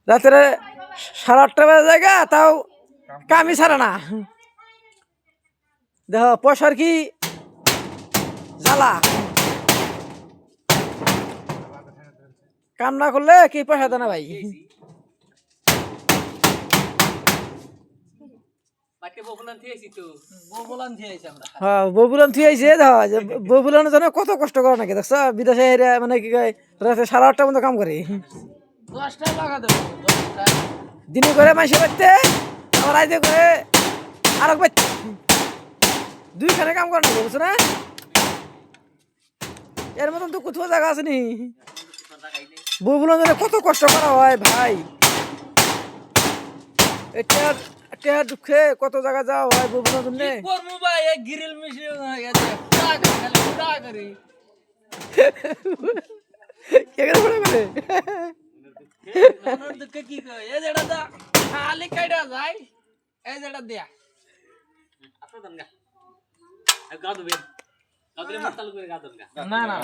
রাতের 8:30 বাজে জায়গা তাও কামই ছাড়ে না। দেখো পয়সার কি জ্বালা, কাম না করলে কি পয়সা দেয় না ভাই। হ্যাঁ ববুলান থুই আইছে, ববুলানের জন্য কত কষ্ট করে নাকি দেখছ, বিদেশে মানে কি কয় রাতে 8:30 পর্যন্ত কাম করে, দিনে করে মাইসে বাড়তে আবার রাইতে করে আর দুইখানে কাম করে নাকি বুঝছো না। এর মতন তো কোথাও জায়গা আছে নি, ববুলানের জন্য কত কষ্ট করা হয় ভাই। এটা দুঃখে কত জায়গা যাওয়া হয় ববুলার জন্য। না না